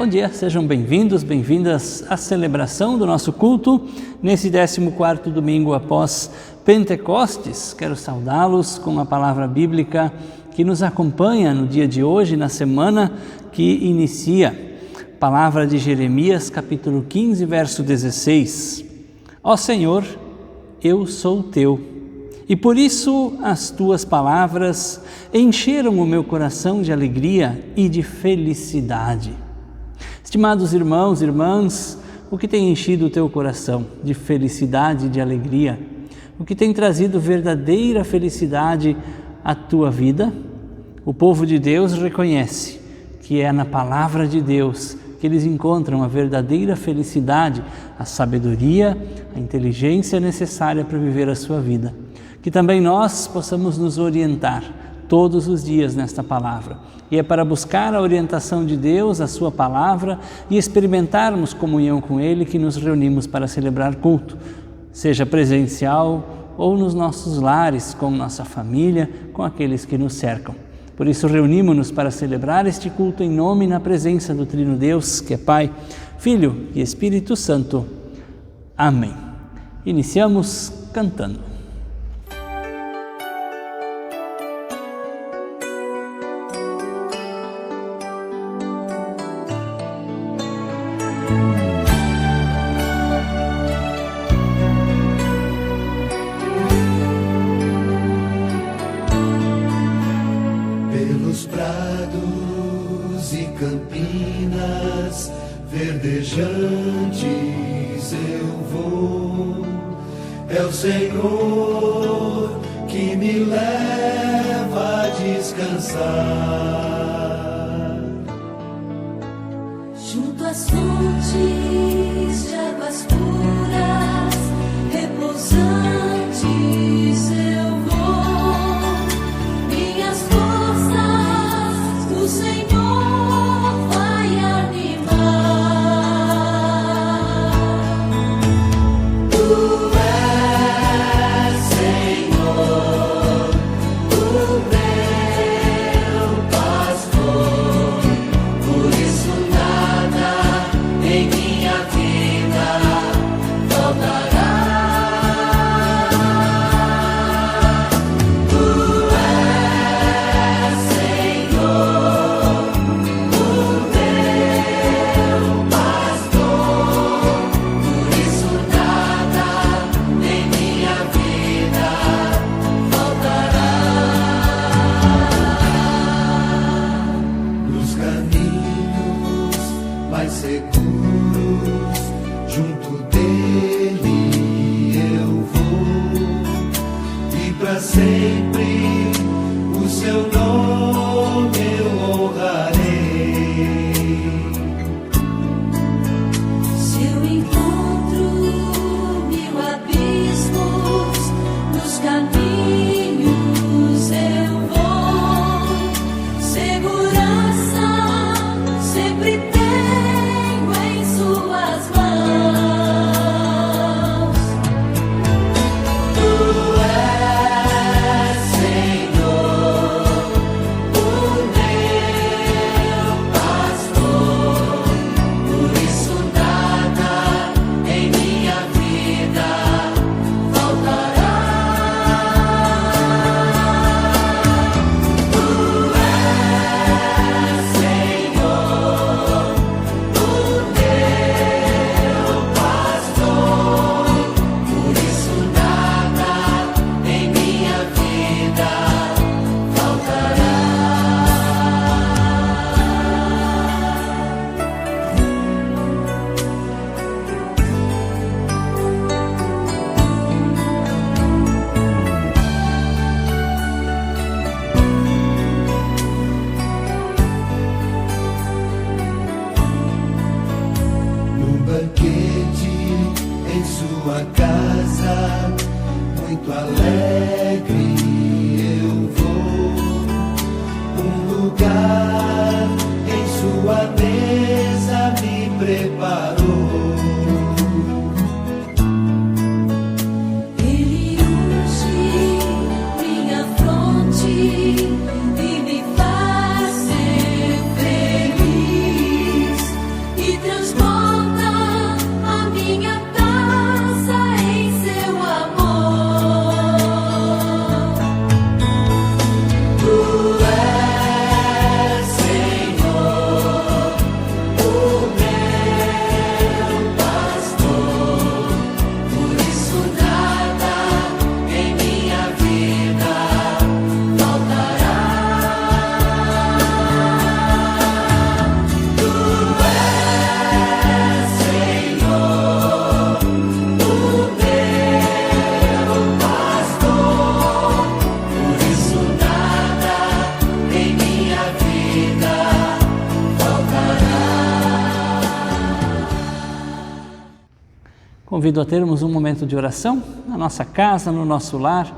dia, sejam bem-vindos, bem-vindas à celebração do nosso culto nesse 14º domingo após Pentecostes. Quero saudá-los com a palavra bíblica que nos acompanha no dia de hoje, na semana que inicia. Palavra de Jeremias, capítulo 15, verso 16. Ó Senhor, eu sou teu, e por isso as tuas palavras encheram o meu coração de alegria e de felicidade. Estimados irmãos e irmãs, o que tem enchido o teu coração de felicidade e de alegria? O que tem trazido verdadeira felicidade à tua vida? O povo de Deus reconhece que é na palavra de Deus que eles encontram a verdadeira felicidade, a sabedoria, a inteligência necessária para viver a sua vida. Que também nós possamos nos orientar todos os dias nesta palavra. E é para buscar a orientação de Deus, a sua palavra, e experimentarmos comunhão com Ele que nos reunimos para celebrar culto, seja presencial ou nos nossos lares, com nossa família, com aqueles que nos cercam. Por isso reunimos-nos para celebrar este culto em nome e na presença do Trino Deus, que é Pai, Filho e Espírito Santo. Amém. Iniciamos cantando. Pelos prados e campinas verdejantes eu vou, é o Senhor que me leva a descansar. Junto às fontes de águas puras, repousantes eu vou, minhas forças o Senhor vai animar. Tu és, Senhor, o meu pastor, por isso nada em minha vida faltará. Tu és, Senhor, o meu pastor, por isso nada em minha vida faltará. Nos caminhos mais seguros, junto dele eu vou, e para sempre o seu nome eu honrarei. Se eu encontro mil abismos nos caminhos eu vou, segurança sempre tenho em suas mãos. Tu és, Senhor, o meu pastor, por isso nada em minha vida faltará. Tu és, Senhor, o meu pastor, por isso nada em minha vida faltará. Num banquete em sua casa, muito alegre eu vou, um lugar em sua mesa me preparou. Ele unge minha fronte e me faz ser feliz. Convido a termos um momento de oração na nossa casa, no nosso lar.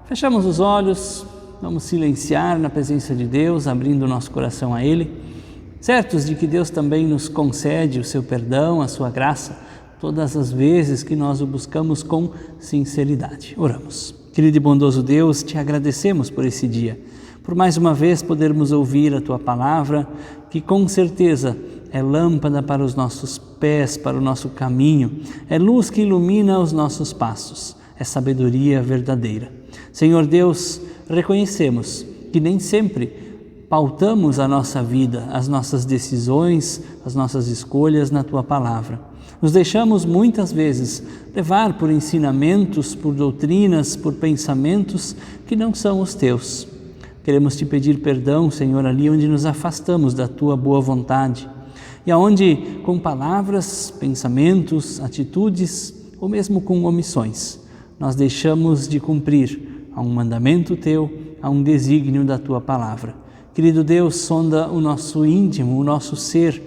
Fechamos os olhos, vamos silenciar na presença de Deus, abrindo o nosso coração a Ele, certos de que Deus também nos concede o seu perdão, a sua graça, todas as vezes que nós o buscamos com sinceridade. Oramos. Querido e bondoso Deus, te agradecemos por esse dia, por mais uma vez podermos ouvir a Tua palavra, que com certeza é lâmpada para os nossos pés, para o nosso caminho, é luz que ilumina os nossos passos, é sabedoria verdadeira. Senhor Deus, reconhecemos que nem sempre pautamos a nossa vida, as nossas decisões, as nossas escolhas na Tua palavra. Nos deixamos muitas vezes levar por ensinamentos, por doutrinas, por pensamentos que não são os Teus. Queremos Te pedir perdão, Senhor, ali onde nos afastamos da Tua boa vontade e aonde com palavras, pensamentos, atitudes ou mesmo com omissões, nós deixamos de cumprir a um mandamento Teu, a um desígnio da Tua palavra. Querido Deus, sonda o nosso íntimo, o nosso ser,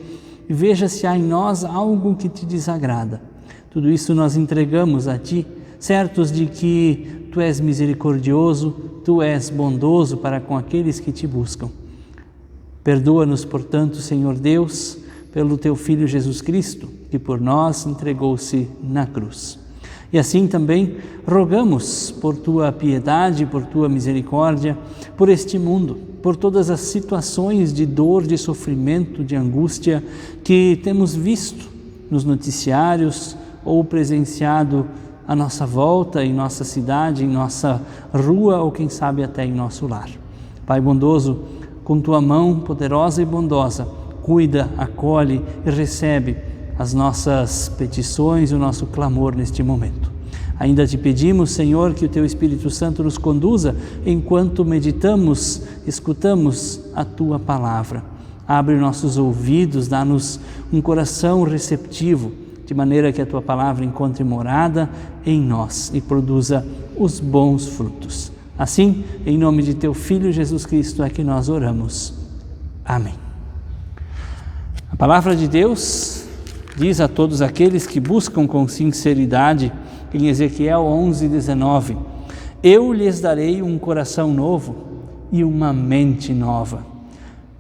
e veja se há em nós algo que Te desagrada. Tudo isso nós entregamos a Ti, certos de que Tu és misericordioso, Tu és bondoso para com aqueles que Te buscam. Perdoa-nos, portanto, Senhor Deus, pelo Teu Filho Jesus Cristo, que por nós entregou-se na cruz. E assim também rogamos por Tua piedade, por Tua misericórdia, por este mundo, por todas as situações de dor, de sofrimento, de angústia que temos visto nos noticiários ou presenciado à nossa volta, em nossa cidade, em nossa rua ou quem sabe até em nosso lar. Pai bondoso, com Tua mão poderosa e bondosa, cuida, acolhe e recebe as nossas petições e o nosso clamor neste momento. Ainda Te pedimos, Senhor, que o Teu Espírito Santo nos conduza enquanto meditamos, escutamos a Tua palavra. Abre nossos ouvidos, dá-nos um coração receptivo, de maneira que a Tua palavra encontre morada em nós e produza os bons frutos. Assim, em nome de Teu Filho Jesus Cristo é que nós oramos. Amém. A palavra de Deus diz a todos aqueles que buscam com sinceridade, em Ezequiel 11:19, eu lhes darei um coração novo e uma mente nova.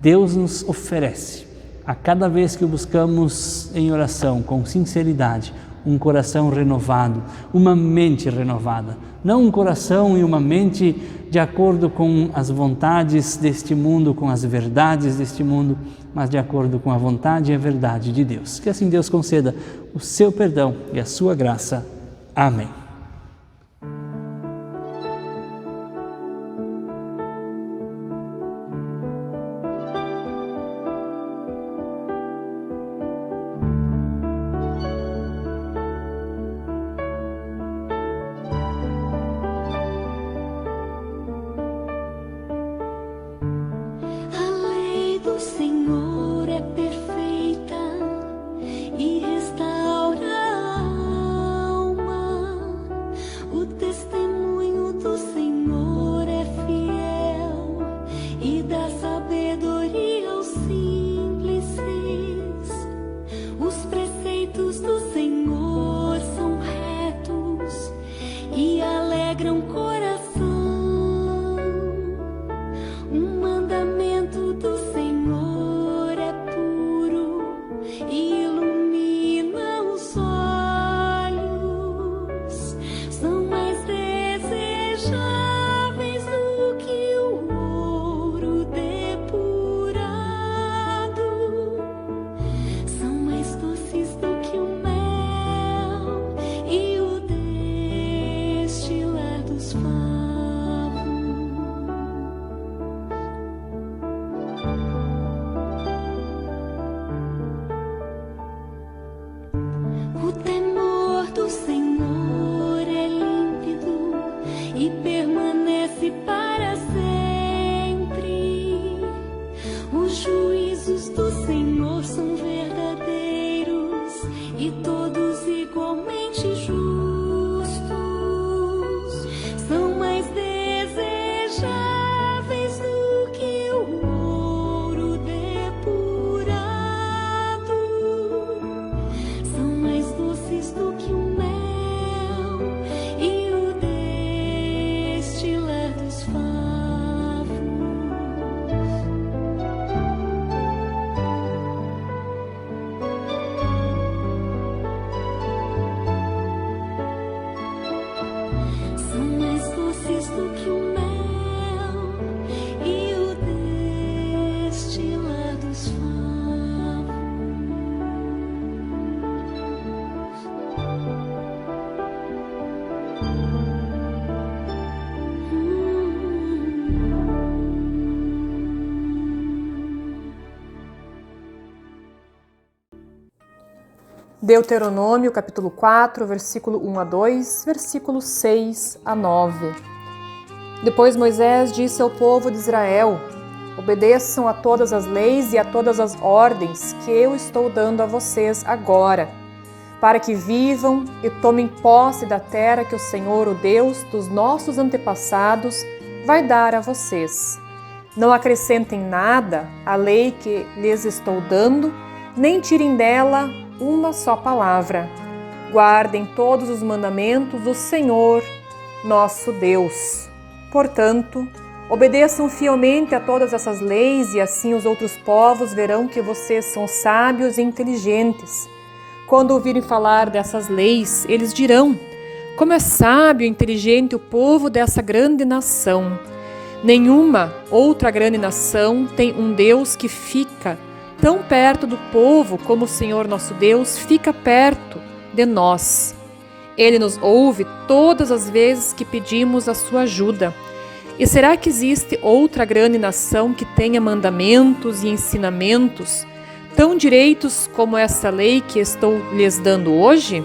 Deus nos oferece, a cada vez que o buscamos em oração, com sinceridade, um coração renovado, uma mente renovada. Não um coração e uma mente de acordo com as vontades deste mundo, com as verdades deste mundo, mas de acordo com a vontade e a verdade de Deus. Que assim Deus conceda o seu perdão e a sua graça. Amém. Senhor é perfeita e restaura a alma. O testemunho do Senhor é fiel e dá sabedoria aos simples. Os preceitos do Senhor são retos e alegram o coração. Um mandamento do Senhor é puro e ilumina os olhos. São mais desejáveis do que o ouro depurado. São mais doces do que o mel e o destilar dos favos. O temor do Senhor é límpido e permanece para sempre. Os juízos do Senhor são verdadeiros e todos igualmente justos. São mais desejáveis do que o ouro depurado. São mais doces do que o mel Deuteronômio, capítulo 4, versículo 1 a 2, versículo 6 a 9. Depois Moisés disse ao povo de Israel: obedeçam a todas as leis e a todas as ordens que eu estou dando a vocês agora, para que vivam e tomem posse da terra que o Senhor, o Deus dos nossos antepassados, vai dar a vocês. Não acrescentem nada à lei que lhes estou dando, nem tirem dela uma só palavra. Guardem todos os mandamentos do Senhor, nosso Deus. Portanto, obedeçam fielmente a todas essas leis e assim os outros povos verão que vocês são sábios e inteligentes. Quando ouvirem falar dessas leis, eles dirão: como é sábio e inteligente o povo dessa grande nação. Nenhuma outra grande nação tem um Deus que fica tão perto do povo como o Senhor nosso Deus fica perto de nós. Ele nos ouve todas as vezes que pedimos a sua ajuda. E será que existe outra grande nação que tenha mandamentos e ensinamentos tão direitos como essa lei que estou lhes dando hoje?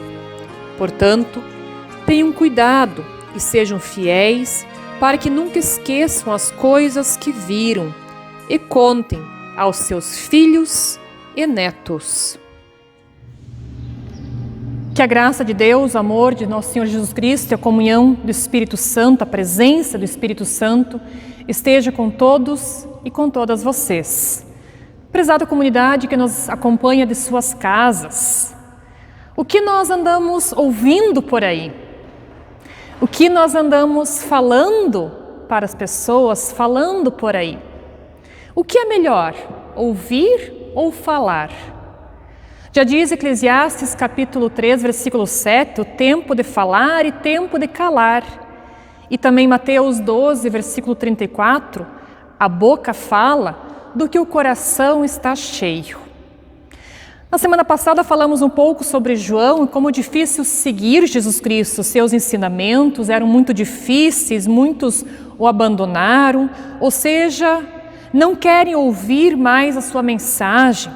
Portanto, tenham cuidado e sejam fiéis para que nunca esqueçam as coisas que viram e contem aos seus filhos e netos. Que a graça de Deus, o amor de nosso Senhor Jesus Cristo e a comunhão do Espírito Santo, a presença do Espírito Santo, esteja com todos e com todas vocês. Prezada comunidade que nos acompanha de suas casas, o que nós andamos ouvindo por aí? O que nós andamos falando para as pessoas, falando por aí? O que é melhor, ouvir ou falar? Já diz Eclesiastes capítulo 3, versículo 7, o tempo de falar e tempo de calar. E também Mateus 12, versículo 34, a boca fala do que o coração está cheio. Na semana passada falamos um pouco sobre João e como difícil seguir Jesus Cristo. Seus ensinamentos eram muito difíceis, muitos o abandonaram, ou seja, não querem ouvir mais a sua mensagem.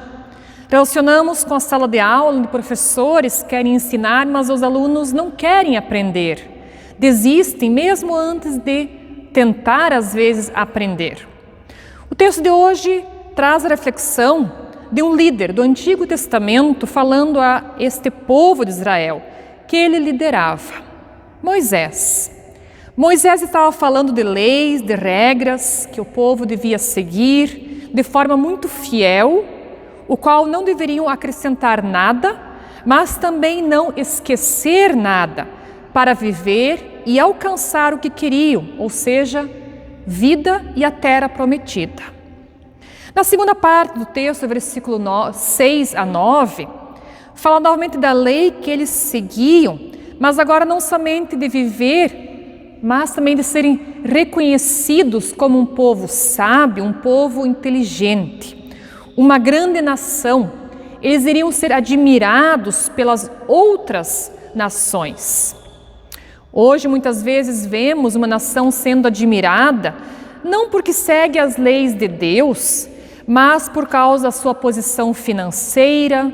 Relacionamos com a sala de aula, onde professores querem ensinar, mas os alunos não querem aprender. Desistem mesmo antes de tentar, às vezes, aprender. O texto de hoje traz a reflexão de um líder do Antigo Testamento falando a este povo de Israel, que ele liderava, Moisés. Moisés estava falando de leis, de regras que o povo devia seguir de forma muito fiel, o qual não deveriam acrescentar nada, mas também não esquecer nada, para viver e alcançar o que queriam, ou seja, vida e a terra prometida. Na segunda parte do texto, versículo 6 a 9, fala novamente da lei que eles seguiam, mas agora não somente de viver, mas também de serem reconhecidos como um povo sábio, um povo inteligente, uma grande nação. Eles iriam ser admirados pelas outras nações. Hoje, muitas vezes, vemos uma nação sendo admirada, não porque segue as leis de Deus, mas por causa da sua posição financeira,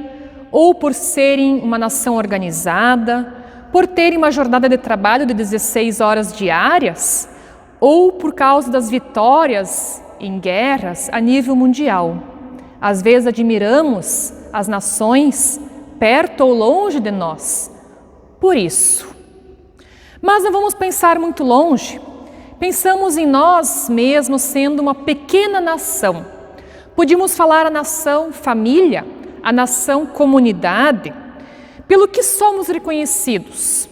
ou por serem uma nação organizada, por terem uma jornada de trabalho de 16 horas diárias, ou por causa das vitórias em guerras a nível mundial. Às vezes admiramos as nações perto ou longe de nós, por isso. Mas não vamos pensar muito longe. Pensamos em nós mesmos sendo uma pequena nação. Podíamos falar a nação família, a nação comunidade, pelo que somos reconhecidos.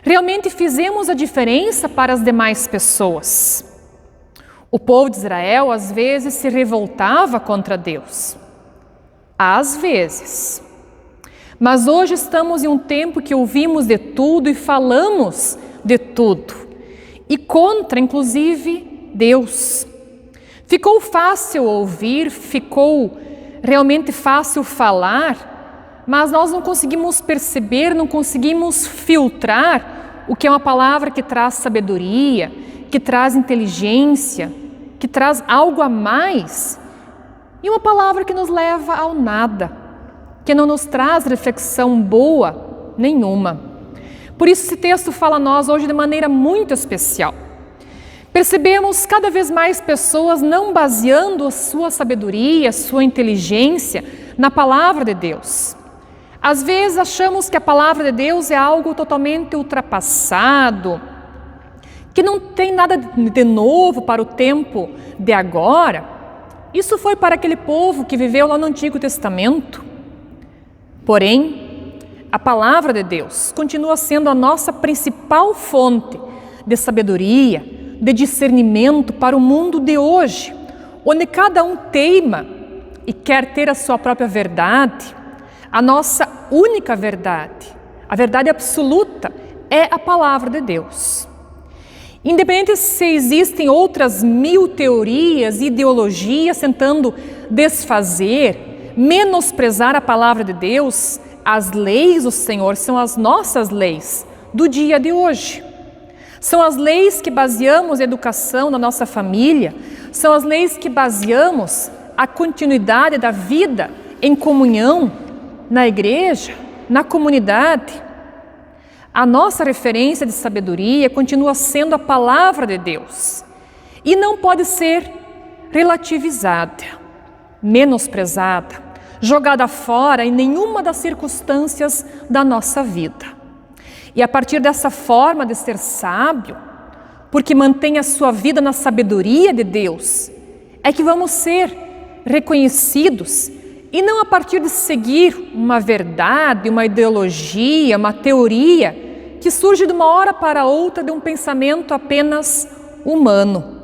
Realmente fizemos a diferença para as demais pessoas. O povo de Israel às vezes se revoltava contra Deus. Às vezes. Mas hoje estamos em um tempo que ouvimos de tudo e falamos de tudo. E contra, inclusive, Deus. Ficou fácil ouvir, ficou realmente fácil falar, mas nós não conseguimos perceber, não conseguimos filtrar o que é uma palavra que traz sabedoria, que traz inteligência, que traz algo a mais, e uma palavra que nos leva ao nada, que não nos traz reflexão boa nenhuma. Por isso esse texto fala a nós hoje de maneira muito especial. Percebemos cada vez mais pessoas não baseando a sua sabedoria, a sua inteligência na palavra de Deus. Às vezes achamos que a palavra de Deus é algo totalmente ultrapassado, que não tem nada de novo para o tempo de agora. Isso foi para aquele povo que viveu lá no Antigo Testamento. Porém, a palavra de Deus continua sendo a nossa principal fonte de sabedoria, de discernimento para o mundo de hoje, onde cada um teima e quer ter a sua própria verdade. A nossa única verdade, a verdade absoluta, é a palavra de Deus. Independente se existem outras 1000 teorias e ideologias tentando desfazer, menosprezar a palavra de Deus, as leis do Senhor são as nossas leis do dia de hoje. São as leis que baseamos a educação na nossa família, são as leis que baseamos a continuidade da vida em comunhão, na igreja, na comunidade. A nossa referência de sabedoria continua sendo a palavra de Deus e não pode ser relativizada, menosprezada, jogada fora em nenhuma das circunstâncias da nossa vida. E a partir dessa forma de ser sábio, porque mantém a sua vida na sabedoria de Deus, é que vamos ser reconhecidos e não a partir de seguir uma verdade, uma ideologia, uma teoria que surge de uma hora para outra de um pensamento apenas humano.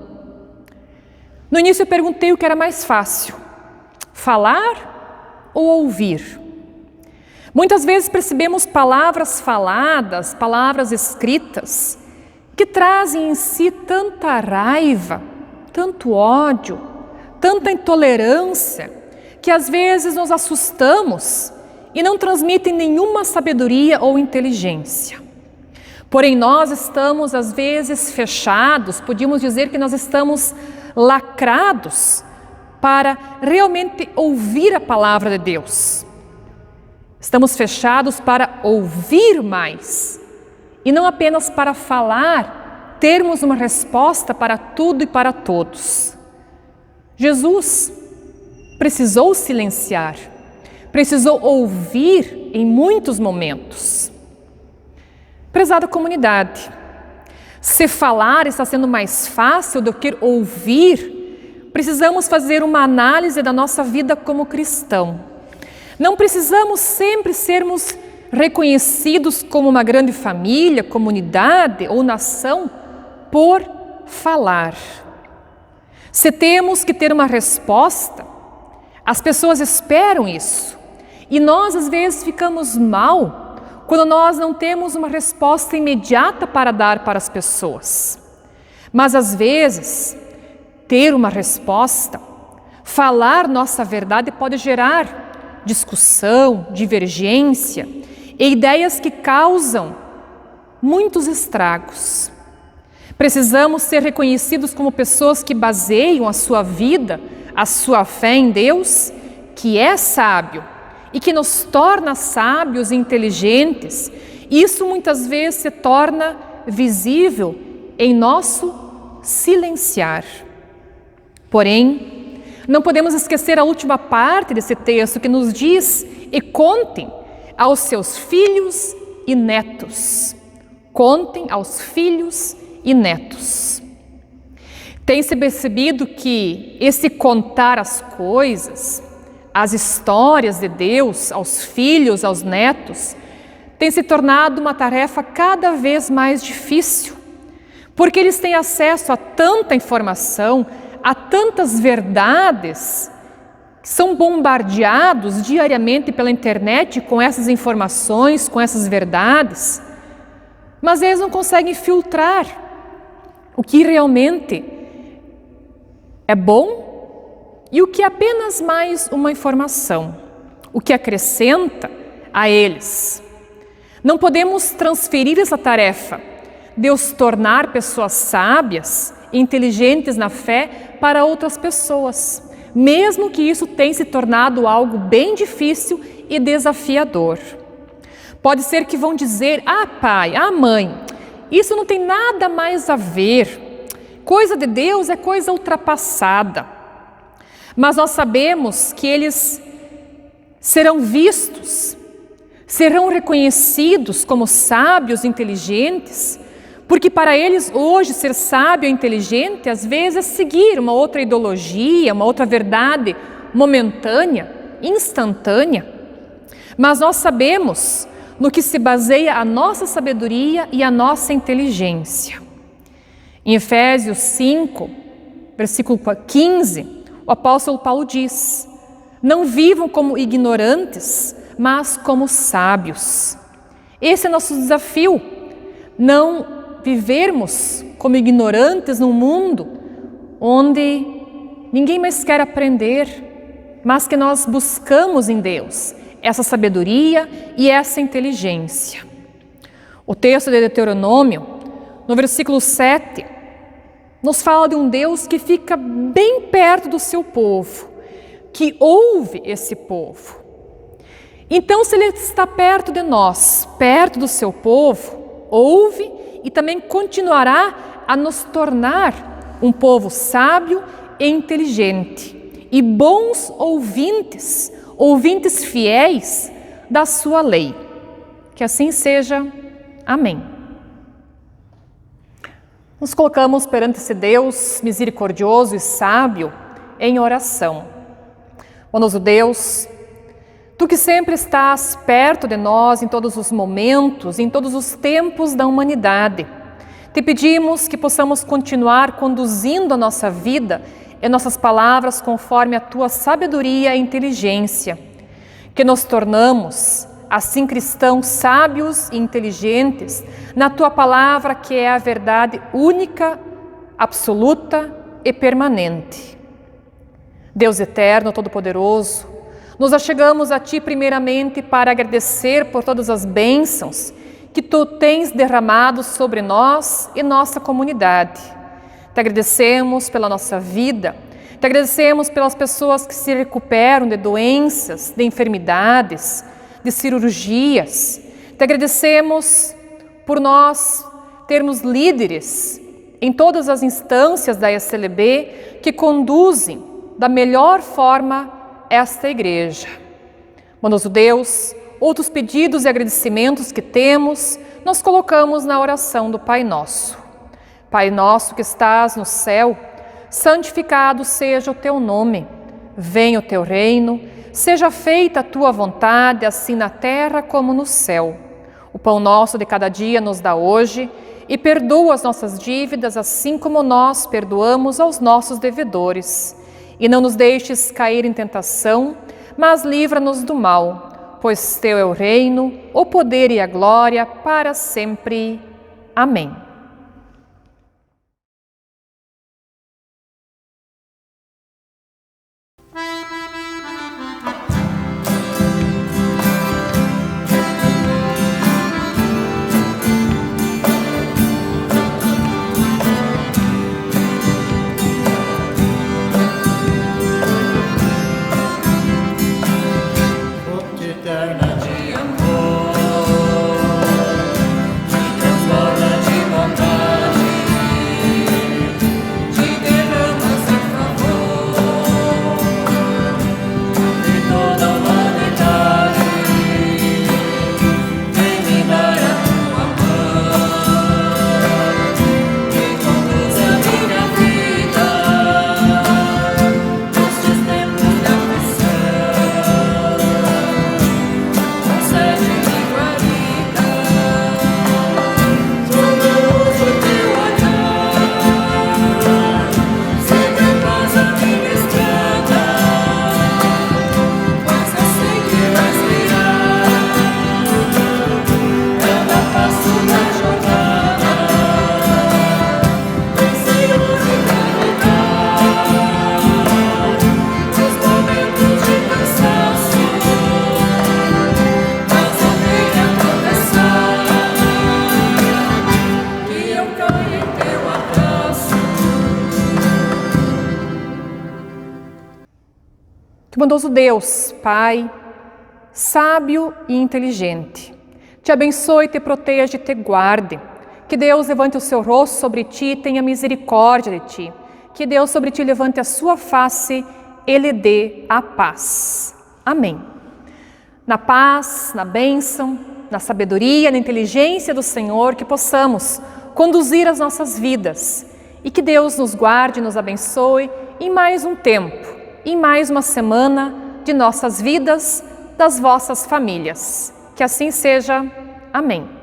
No início eu perguntei o que era mais fácil, falar ou ouvir? Muitas vezes percebemos palavras faladas, palavras escritas, que trazem em si tanta raiva, tanto ódio, tanta intolerância, que às vezes nos assustamos e não transmitem nenhuma sabedoria ou inteligência. Porém, nós estamos às vezes fechados, podíamos dizer que nós estamos lacrados para realmente ouvir a palavra de Deus. Estamos fechados para ouvir mais e não apenas para falar, termos uma resposta para tudo e para todos. Jesus precisou silenciar, precisou ouvir em muitos momentos. Prezada comunidade, se falar está sendo mais fácil do que ouvir, precisamos fazer uma análise da nossa vida como cristão. Não precisamos sempre sermos reconhecidos como uma grande família, comunidade ou nação por falar. Se temos que ter uma resposta, as pessoas esperam isso. E nós, às vezes, ficamos mal quando nós não temos uma resposta imediata para dar para as pessoas. Mas, às vezes, ter uma resposta, falar nossa verdade pode gerar discussão, divergência e ideias que causam muitos estragos. Precisamos ser reconhecidos como pessoas que baseiam a sua vida, a sua fé em Deus, que é sábio e que nos torna sábios e inteligentes. Isso muitas vezes se torna visível em nosso silenciar. Porém, não podemos esquecer a última parte desse texto que nos diz: e contem aos seus filhos e netos. Contem aos filhos e netos. Tem-se percebido que esse contar as coisas, as histórias de Deus aos filhos, aos netos, tem se tornado uma tarefa cada vez mais difícil, porque eles têm acesso a tanta informação, a tantas verdades, que são bombardeados diariamente pela internet com essas informações, com essas verdades, mas eles não conseguem filtrar o que realmente é bom e o que é apenas mais uma informação, o que acrescenta a eles. Não podemos transferir essa tarefa de os tornar pessoas sábias e inteligentes na fé para outras pessoas. mesmo que isso tenha se tornado algo bem difícil e desafiador. Pode ser que vão dizer: ah, pai, ah, mãe, isso não tem nada mais a ver. Coisa de Deus é coisa ultrapassada. Mas nós sabemos que eles serão vistos, serão reconhecidos como sábios e inteligentes, porque para eles hoje ser sábio e inteligente às vezes é seguir uma outra ideologia, uma outra verdade momentânea, instantânea. Mas nós sabemos no que se baseia a nossa sabedoria e a nossa inteligência. Em Efésios 5, versículo 15, o apóstolo Paulo diz: não vivam como ignorantes, mas como sábios. Esse é nosso desafio, não vivermos como ignorantes num mundo onde ninguém mais quer aprender, mas que nós buscamos em Deus essa sabedoria e essa inteligência. O texto de Deuteronômio, no versículo 7, nos fala de um Deus que fica bem perto do seu povo, que ouve esse povo. Então, se Ele está perto de nós, perto do seu povo, ouve e também continuará a nos tornar um povo sábio e inteligente e bons ouvintes, ouvintes fiéis da sua lei. Que assim seja. Amém. Nos colocamos perante esse Deus misericordioso e sábio em oração. Bondoso Deus, Tu que sempre estás perto de nós em todos os momentos, em todos os tempos da humanidade, Te pedimos que possamos continuar conduzindo a nossa vida e nossas palavras conforme a Tua sabedoria e inteligência, que nos tornamos, assim, cristãos sábios e inteligentes na Tua palavra, que é a verdade única, absoluta e permanente. Deus eterno, todo-poderoso, nos achegamos a Ti primeiramente para agradecer por todas as bênçãos que Tu tens derramado sobre nós e nossa comunidade. Te agradecemos pela nossa vida, Te agradecemos pelas pessoas que se recuperam de doenças, de enfermidades, de cirurgias. Te agradecemos por nós termos líderes em todas as instâncias da SLB que conduzem da melhor forma esta igreja. Bondoso Deus, outros pedidos e agradecimentos que temos, nós colocamos na oração do Pai Nosso. Pai nosso que estás no céu, santificado seja o Teu nome. Venha o Teu reino, seja feita a Tua vontade, assim na terra como no céu. O pão nosso de cada dia nos dá hoje, e perdoa as nossas dívidas, assim como nós perdoamos aos nossos devedores. E não nos deixes cair em tentação, mas livra-nos do mal, pois Teu é o reino, o poder e a glória para sempre. Amém. Eterna de amor, que transborda de bondade. Que o bondoso Deus, Pai, sábio e inteligente, te abençoe, te proteja e te guarde. Que Deus levante o seu rosto sobre ti e tenha misericórdia de ti. Que Deus sobre ti levante a sua face e lhe dê a paz. Amém. Na paz, na bênção, na sabedoria, na inteligência do Senhor, que possamos conduzir as nossas vidas e que Deus nos guarde e nos abençoe em mais um tempo, em mais uma semana de nossas vidas, das vossas famílias. Que assim seja. Amém.